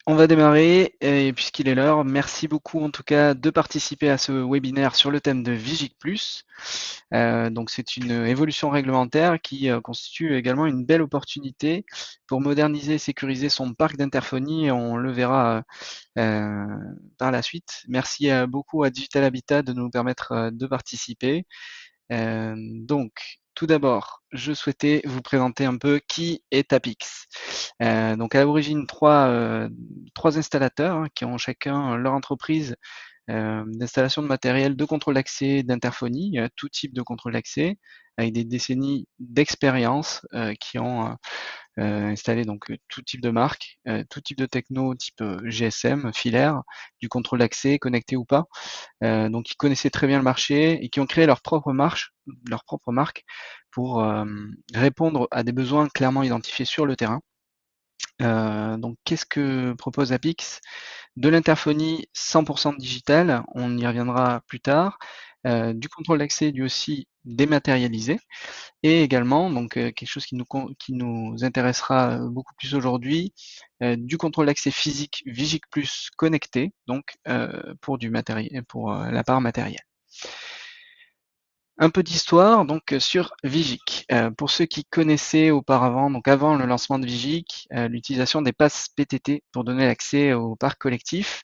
On va démarrer et puisqu'il est l'heure, merci beaucoup en tout cas de participer à ce webinaire sur le thème de Vigic+. Donc c'est une évolution réglementaire qui constitue également une belle opportunité pour moderniser et sécuriser son parc d'interphonie. On le verra par la suite. Merci beaucoup à Digital Habitat de nous permettre de participer. Donc, tout d'abord, je souhaitais vous présenter un peu qui est Tapix. Donc à l'origine, trois installateurs qui ont chacun leur entreprise d'installation de matériel de contrôle d'accès d'interphonie, tout type de contrôle d'accès, avec des décennies d'expérience qui ont installé donc tout type de marque, tout type de techno, type GSM, filaire, du contrôle d'accès, connecté ou pas. Donc ils connaissaient très bien le marché et qui ont créé leur propre marque pour répondre à des besoins clairement identifiés sur le terrain. Donc qu'est-ce que propose Apix? De l'interphonie 100% digitale, on y reviendra plus tard, du contrôle d'accès lui aussi dématérialisé, et également, donc quelque chose qui nous intéressera beaucoup plus aujourd'hui, du contrôle d'accès physique Vigic Plus connecté, donc pour du matériel, pour la part matérielle. Un peu d'histoire donc sur Vigic. Pour ceux qui connaissaient auparavant, donc avant le lancement de Vigic, l'utilisation des passes PTT pour donner l'accès au parc collectif.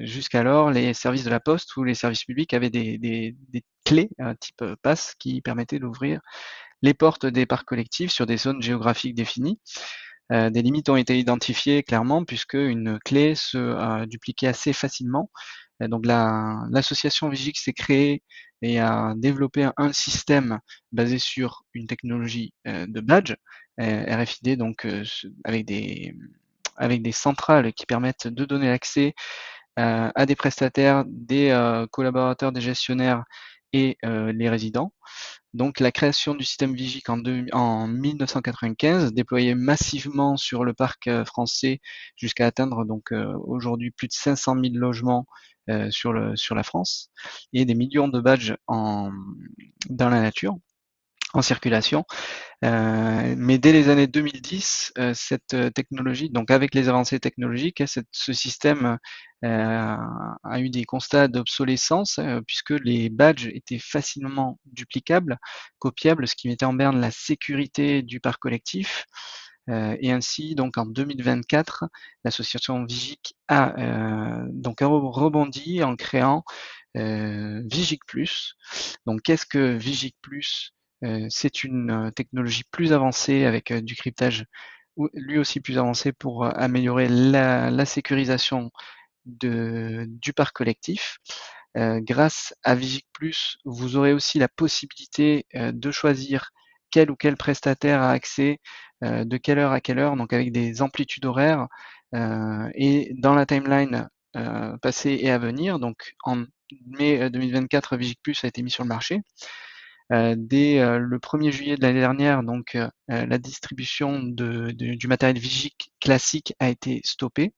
Jusqu'alors, les services de la Poste ou les services publics avaient des clés type passe qui permettaient d'ouvrir les portes des parcs collectifs sur des zones géographiques définies. Des limites ont été identifiées clairement puisque une clé se dupliquait assez facilement. Donc l'association Vigix s'est créée et a développé un système basé sur une technologie de badge RFID, donc avec des centrales qui permettent de donner l'accès à des prestataires, des collaborateurs, des gestionnaires et les résidents. Donc la création du système Vigic en 1995, déployé massivement sur le parc français jusqu'à atteindre donc aujourd'hui plus de 500 000 logements sur la France et des millions de badges dans la nature, en circulation. Mais dès les années 2010, cette technologie, donc avec les avancées technologiques, ce système a eu des constats d'obsolescence puisque les badges étaient facilement duplicables, copiables, ce qui mettait en berne la sécurité du parc collectif. Et ainsi, donc en 2024, l'association Vigic a rebondi en créant Vigic Plus. Donc qu'est-ce que Vigic Plus? C'est une technologie plus avancée avec du cryptage lui aussi plus avancé pour améliorer la sécurisation du parc collectif. Grâce à Vigic Plus, vous aurez aussi la possibilité de choisir quel ou quel prestataire a accès, de quelle heure à quelle heure, donc avec des amplitudes horaires et dans la timeline passée et à venir. Donc en mai 2024, Vigic Plus a été mis sur le marché. Dès le 1er juillet de l'année dernière, donc la distribution du matériel Vigic classique a été stoppée.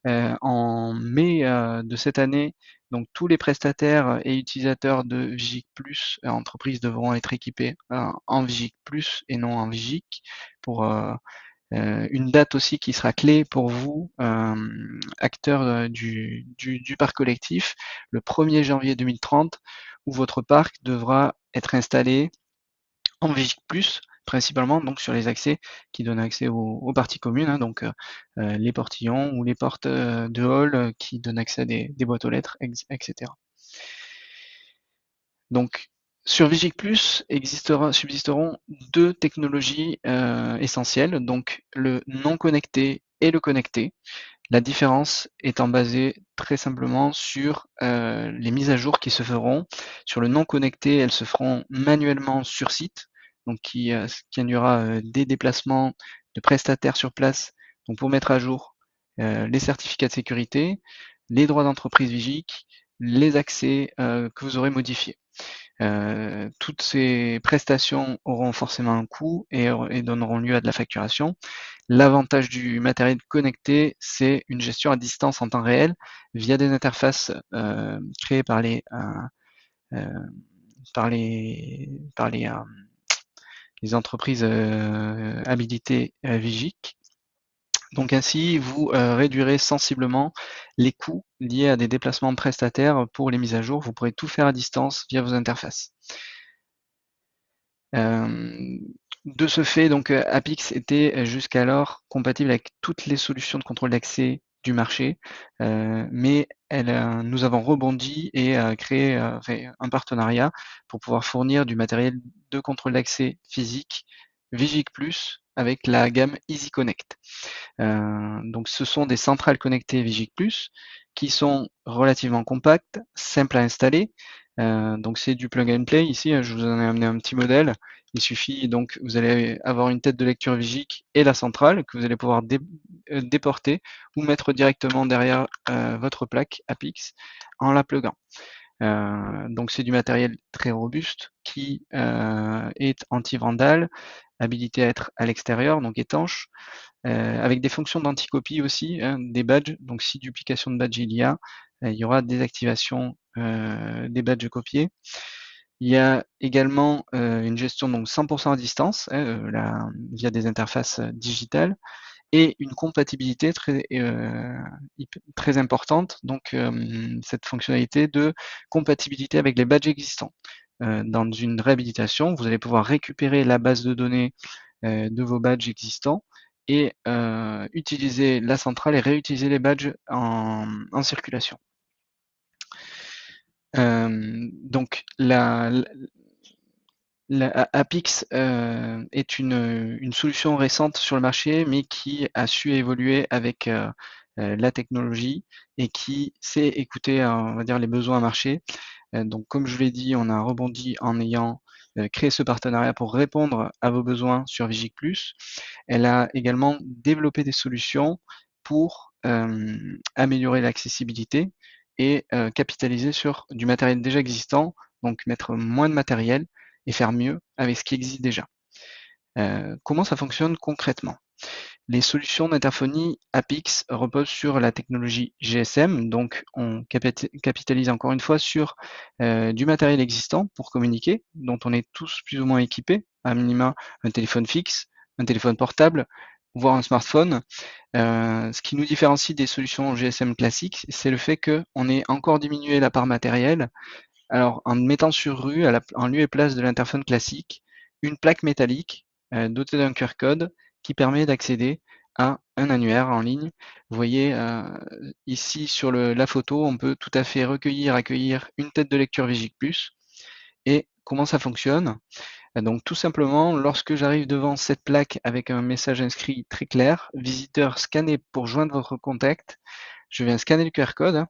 En mai de cette année, donc tous les prestataires et utilisateurs de Vigic Plus entreprises devront être équipés en Vigic Plus et non en Vigic pour une date aussi qui sera clé pour vous, acteurs du parc collectif, le 1er janvier 2030, où votre parc devra être installé en Vigic Plus, principalement donc sur les accès qui donnent accès aux parties communes, hein, donc les portillons ou les portes de hall qui donnent accès à des boîtes aux lettres, etc. Donc sur Vigic Plus subsisteront deux technologies essentielles, donc le non connecté et le connecté. La différence étant basée très simplement sur les mises à jour qui se feront. Sur le non connecté, elles se feront manuellement sur site, donc qui induira des déplacements de prestataires sur place, donc pour mettre à jour les certificats de sécurité, les droits d'entreprise Vigic, les accès que vous aurez modifiés. Toutes ces prestations auront forcément un coût et donneront lieu à de la facturation. L'avantage du matériel connecté, c'est une gestion à distance en temps réel via des interfaces créées euh, par les entreprises habilitées Vigic. Donc ainsi, vous réduirez sensiblement les coûts liés à des déplacements prestataires pour les mises à jour. Vous pourrez tout faire à distance via vos interfaces. De ce fait, donc Apix était jusqu'alors compatible avec toutes les solutions de contrôle d'accès du marché, mais nous avons rebondi et créé un partenariat pour pouvoir fournir du matériel de contrôle d'accès physique Vigic Plus avec la gamme EasyConnect. Donc ce sont des centrales connectées Vigic Plus qui sont relativement compactes, simples à installer. Donc c'est du plug and play ici, je vous en ai amené un petit modèle. Il suffit donc, vous allez avoir une tête de lecture Vigic et la centrale que vous allez pouvoir déporter ou mettre directement derrière votre plaque Apix en la pluguant. Donc c'est du matériel très robuste qui est anti-vandale, habilité à être à l'extérieur, donc étanche, avec des fonctions d'anticopie aussi, hein, des badges. Donc si duplication de badge il y aura désactivation des badges copiés. Il y a également une gestion donc 100% à distance, hein, via des interfaces digitales, et une compatibilité très importante, donc cette fonctionnalité de compatibilité avec les badges existants. Dans une réhabilitation, vous allez pouvoir récupérer la base de données de vos badges existants et utiliser la centrale et réutiliser les badges en circulation. Donc Apix est une solution récente sur le marché, mais qui a su évoluer avec la technologie et qui sait écouter, on va dire, les besoins marché. Donc comme je l'ai dit, on a rebondi en ayant créé ce partenariat pour répondre à vos besoins sur Vigic Plus. Elle a également développé des solutions pour améliorer l'accessibilité et capitaliser sur du matériel déjà existant, donc mettre moins de matériel et faire mieux avec ce qui existe déjà. Comment ça fonctionne concrètement? Les solutions d'interphonie Apix reposent sur la technologie GSM, donc on capitalise encore une fois sur du matériel existant pour communiquer, dont on est tous plus ou moins équipés, à minima un téléphone fixe, un téléphone portable, voire un smartphone. Ce qui nous différencie des solutions GSM classiques, c'est le fait qu'on ait encore diminué la part matérielle, alors en mettant sur rue, en lieu et place de l'interphone classique, une plaque métallique dotée d'un QR code qui permet d'accéder à un annuaire en ligne. Vous voyez ici sur la photo, on peut tout à fait accueillir une tête de lecture Vigic Plus. Et comment ça fonctionne? Donc tout simplement, lorsque j'arrive devant cette plaque avec un message inscrit très clair, visiteur scanné pour joindre votre contact, je viens scanner le QR code,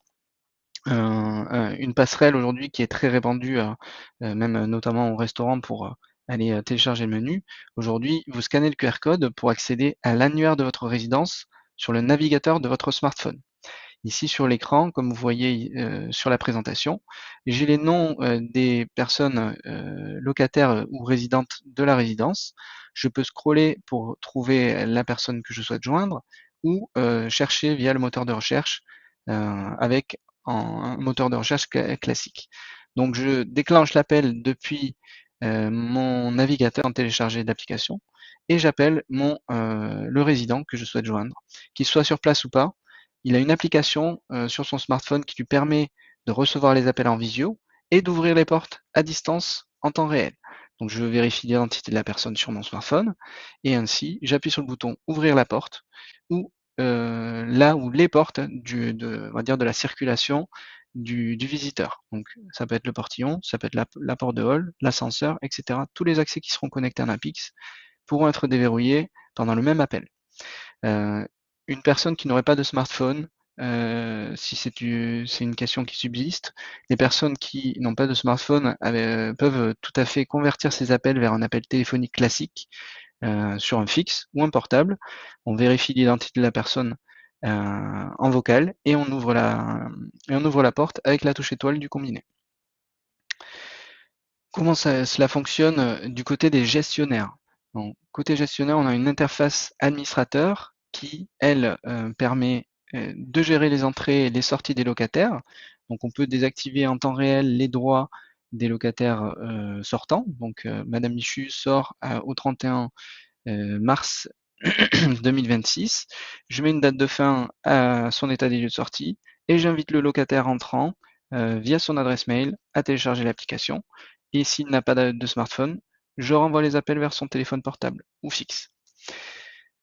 une passerelle aujourd'hui qui est très répandue, même notamment au restaurant pour aller télécharger le menu. Aujourd'hui, vous scannez le QR code pour accéder à l'annuaire de votre résidence sur le navigateur de votre smartphone. Ici sur l'écran, comme vous voyez sur la présentation, j'ai les noms des personnes locataires ou résidentes de la résidence. Je peux scroller pour trouver la personne que je souhaite joindre ou chercher via le moteur de recherche avec un moteur de recherche classique. Donc je déclenche l'appel depuis mon navigateur en télécharger l'application et j'appelle le résident que je souhaite joindre, qu'il soit sur place ou pas. Il a une application sur son smartphone qui lui permet de recevoir les appels en visio et d'ouvrir les portes à distance en temps réel. Donc je vérifie l'identité de la personne sur mon smartphone et ainsi j'appuie sur le bouton ouvrir la porte ou là où les portes on va dire de la circulation du visiteur. Donc ça peut être le portillon, ça peut être la porte de hall, l'ascenseur, etc. Tous les accès qui seront connectés à un Apix pourront être déverrouillés pendant le même appel. Une personne qui n'aurait pas de smartphone, si c'est une question qui subsiste, les personnes qui n'ont pas de smartphone peuvent tout à fait convertir ces appels vers un appel téléphonique classique sur un fixe ou un portable. On vérifie l'identité de la personne en vocal et on ouvre la porte avec la touche étoile du combiné. Comment cela fonctionne du côté des gestionnaires? Donc, côté gestionnaire, on a une interface administrateur qui, elle, permet de gérer les entrées et les sorties des locataires. Donc on peut désactiver en temps réel les droits des locataires sortants. Donc Madame Michu sort au 31 mars 2026. Je mets une date de fin à son état des lieux de sortie et j'invite le locataire entrant via son adresse mail à télécharger l'application. Et s'il n'a pas de smartphone, je renvoie les appels vers son téléphone portable ou fixe.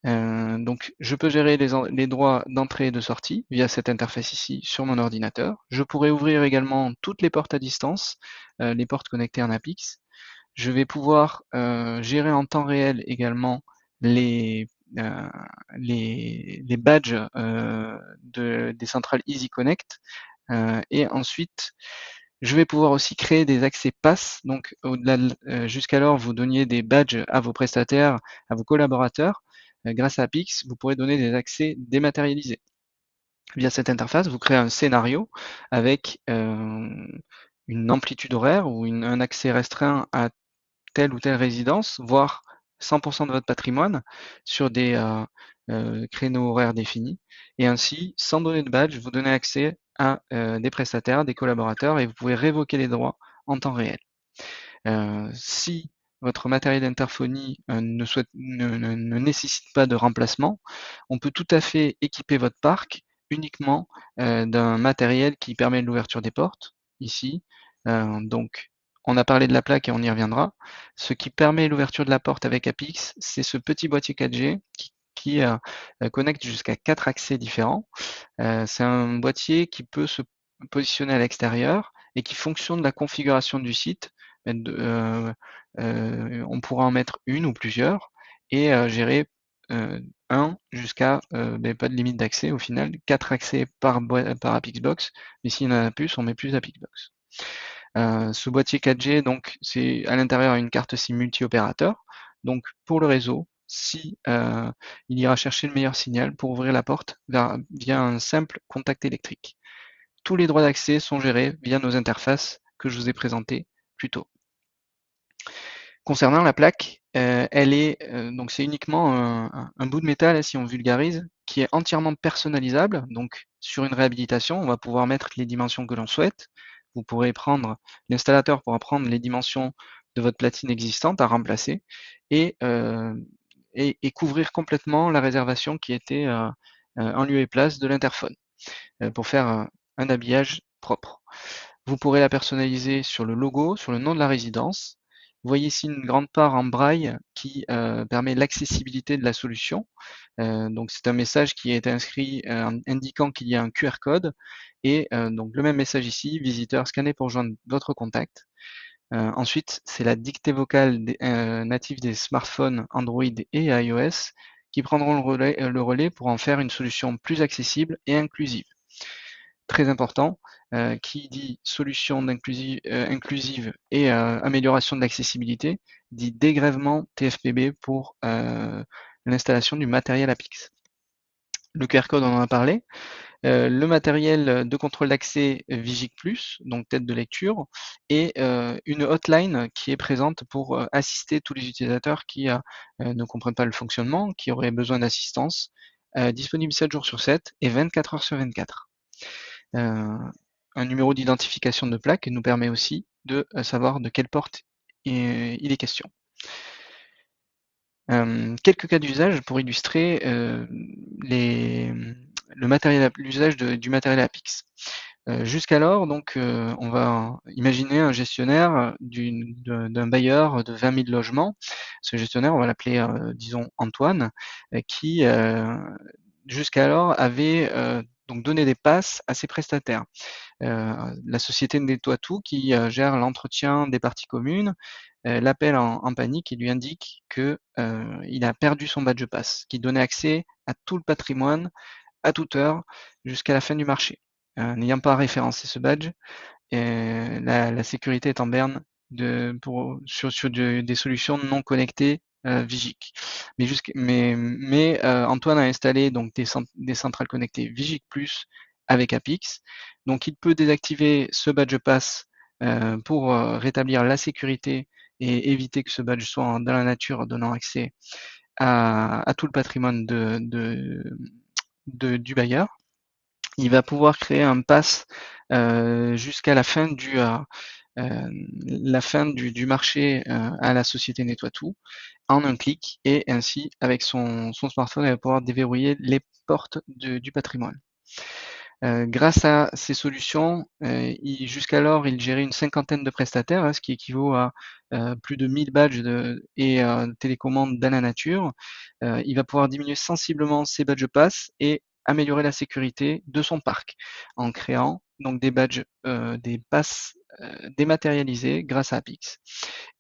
Donc je peux gérer les droits d'entrée et de sortie via cette interface ici sur mon ordinateur. Je pourrais ouvrir également toutes les portes à distance, les portes connectées en Apix. Je vais pouvoir gérer en temps réel également les, euh, les badges des centrales EasyConnect. Et ensuite, je vais pouvoir aussi créer des accès pass. Donc, au-delà jusqu'alors, vous donniez des badges à vos prestataires, à vos collaborateurs. Grâce à Apix, vous pourrez donner des accès dématérialisés. Via cette interface, vous créez un scénario avec une amplitude horaire ou un accès restreint à telle ou telle résidence, voire 100% de votre patrimoine sur des créneaux horaires définis. Et ainsi, sans donner de badge, vous donnez accès à des prestataires, des collaborateurs, et vous pouvez révoquer les droits en temps réel. Si votre matériel d'interphonie ne nécessite pas de remplacement, on peut tout à fait équiper votre parc uniquement d'un matériel qui permet l'ouverture des portes, ici. Donc, on a parlé de la plaque et on y reviendra. Ce qui permet l'ouverture de la porte avec Apix, c'est ce petit boîtier 4G qui connecte jusqu'à 4 accès différents. C'est un boîtier qui peut se positionner à l'extérieur et qui, fonction de la configuration du site, on pourra en mettre une ou plusieurs et gérer un jusqu'à pas de limite d'accès au final, 4 accès par Apixbox, mais s'il y en a plus, on met plus Apixbox. Ce boîtier 4G, donc, c'est à l'intérieur une carte SIM multi-opérateur. Donc, pour le réseau, si il ira chercher le meilleur signal pour ouvrir la porte via un simple contact électrique. Tous les droits d'accès sont gérés via nos interfaces que je vous ai présentées plus tôt. Concernant la plaque, elle est donc c'est uniquement un bout de métal, si on vulgarise, qui est entièrement personnalisable. Donc sur une réhabilitation, on va pouvoir mettre les dimensions que l'on souhaite. Vous pourrez prendre, l'installateur pourra prendre les dimensions de votre platine existante à remplacer et couvrir complètement la réservation qui était en lieu et place de l'interphone pour faire un habillage propre. Vous pourrez la personnaliser sur le logo, sur le nom de la résidence. Vous voyez ici une grande part en braille qui permet l'accessibilité de la solution. Donc c'est un message qui est inscrit indiquant qu'il y a un QR code et donc le même message ici, visiteur scanné pour joindre votre contact. Ensuite, c'est la dictée vocale native des smartphones Android et iOS qui prendront le relais pour en faire une solution plus accessible et inclusive. Très important, qui dit solution inclusive et amélioration de l'accessibilité, dit dégrèvement TFPB pour l'installation du matériel Apix. Le QR code, on en a parlé. Le matériel de contrôle d'accès Vigic+, donc tête de lecture, et une hotline qui est présente pour assister tous les utilisateurs qui ne comprennent pas le fonctionnement, qui auraient besoin d'assistance, disponible 7 jours sur 7 et 24 heures sur 24. Un numéro d'identification de plaque nous permet aussi de savoir de quelle porte il est question. Quelques cas d'usage pour illustrer l'usage du matériel Apix. Jusqu'alors, donc, on va imaginer un gestionnaire d'un bailleur de 20 000 logements. Ce gestionnaire, on va l'appeler, disons, Antoine, qui jusqu'alors avait donc donné des passes à ses prestataires. La société nettoie tout qui gère l'entretien des parties communes, l'appelle en panique et lui indique que il a perdu son badge pass, qui donnait accès à tout le patrimoine à toute heure jusqu'à la fin du marché. N'ayant pas référencé ce badge, la sécurité est en berne sur des solutions non connectées Vigic. Mais Antoine a installé donc des centrales connectées Vigic Plus avec Apix. Donc il peut désactiver ce badge pass pour rétablir la sécurité et éviter que ce badge soit dans la nature, donnant accès à tout le patrimoine du bailleur. Il va pouvoir créer un pass jusqu'à la fin du marché à la société Nettoie Tout, en un clic et ainsi, avec son smartphone, elle va pouvoir déverrouiller les portes du patrimoine. Grâce à ces solutions, jusqu'alors, il gérait une cinquantaine de prestataires, ce qui équivaut à plus de 1000 badges et télécommandes dans la nature. Il va pouvoir diminuer sensiblement ses badges pass et améliorer la sécurité de son parc en créant donc des badges, des passes dématérialisés grâce à Apix.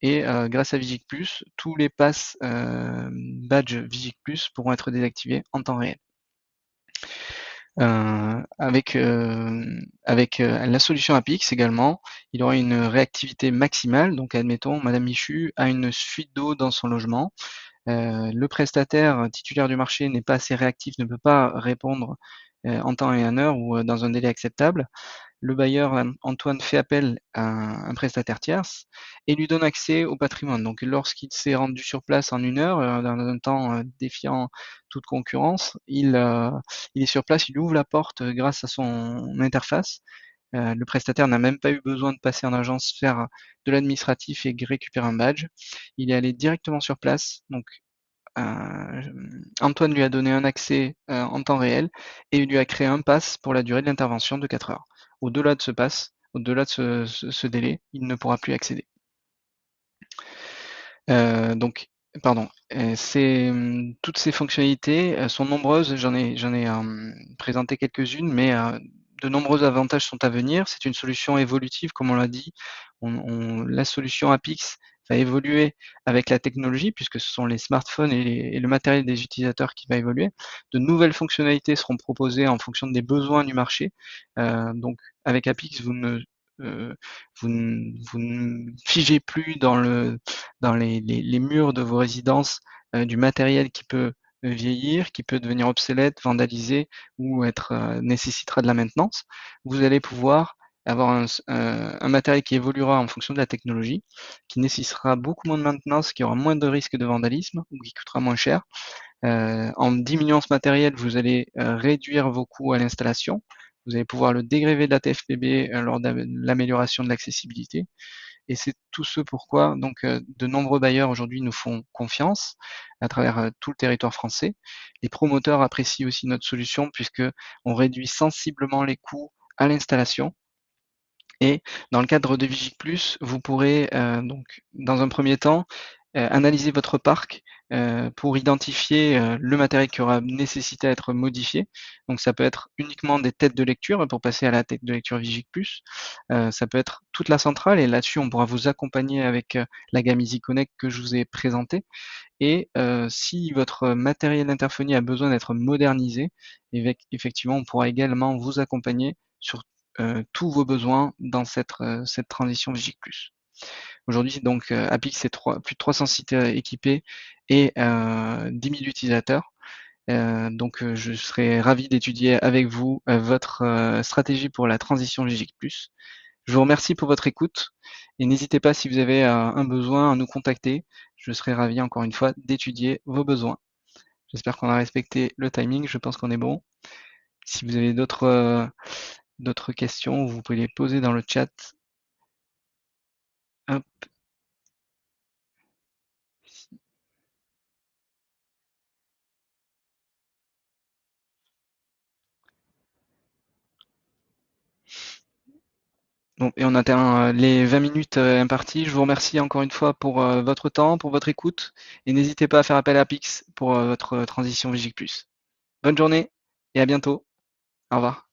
Et grâce à Vigic Plus, tous les passes badges Vigic Plus pourront être désactivés en temps réel. Avec la solution Apix également, il aura une réactivité maximale. Donc admettons, Madame Michu a une fuite d'eau dans son logement. Le prestataire titulaire du marché n'est pas assez réactif, ne peut pas répondre en temps et en heure ou dans un délai acceptable. Le bailleur Antoine fait appel à un prestataire tierce et lui donne accès au patrimoine. Donc lorsqu'il s'est rendu sur place en 1 heure, dans un temps défiant toute concurrence, il est sur place, il ouvre la porte grâce à son interface. Le prestataire n'a même pas eu besoin de passer en agence, faire de l'administratif et récupérer un badge. Il est allé directement sur place. Donc Antoine lui a donné un accès en temps réel et il lui a créé un pass pour la durée de l'intervention de 4 heures. Au-delà de ce pass, au-delà de ce délai, il ne pourra plus accéder. Donc, pardon, toutes ces fonctionnalités sont nombreuses, j'en ai présenté quelques-unes, mais de nombreux avantages sont à venir. C'est une solution évolutive, comme on l'a dit. La solution Apix va évoluer avec la technologie, puisque ce sont les smartphones et le matériel des utilisateurs qui va évoluer. De nouvelles fonctionnalités seront proposées en fonction des besoins du marché. Donc, avec Apix, vous ne figez plus dans les murs de vos résidences du matériel qui peut vieillir, qui peut devenir obsolète, vandalisé ou nécessitera de la maintenance. Vous allez pouvoir avoir un matériel qui évoluera en fonction de la technologie, qui nécessitera beaucoup moins de maintenance, qui aura moins de risques de vandalisme ou qui coûtera moins cher. En diminuant ce matériel, vous allez réduire vos coûts à l'installation. Vous allez pouvoir le dégréver de la TFPB lors de l'amélioration de l'accessibilité. Et c'est tout ce pourquoi donc de nombreux bailleurs aujourd'hui nous font confiance à travers tout le territoire français. Les promoteurs apprécient aussi notre solution puisque on réduit sensiblement les coûts à l'installation. Et dans le cadre de Vigic Plus, vous pourrez donc dans un premier temps analyser votre parc pour identifier le matériel qui aura nécessité à être modifié. Donc ça peut être uniquement des têtes de lecture pour passer à la tête de lecture Vigic Plus. Ça peut être toute la centrale et là-dessus on pourra vous accompagner avec la gamme Easy Connect que je vous ai présentée. Et si votre matériel d'interphonie a besoin d'être modernisé, effectivement on pourra également vous accompagner sur tous vos besoins dans cette transition Vigic Plus. Aujourd'hui, donc, Apix, c'est plus de 300 sites équipés et 10 000 utilisateurs. Donc, je serais ravi d'étudier avec vous votre stratégie pour la transition Vigic Plus. Je vous remercie pour votre écoute et n'hésitez pas si vous avez un besoin à nous contacter. Je serai ravi encore une fois d'étudier vos besoins. J'espère qu'on a respecté le timing, je pense qu'on est bon. Si vous avez d'autres questions, vous pouvez les poser dans le chat. Hop. Bon, et on atteint les 20 minutes imparties. Je vous remercie encore une fois pour votre temps, pour votre écoute. Et n'hésitez pas à faire appel à Pix pour votre transition Vigic Plus. Bonne journée et à bientôt. Au revoir.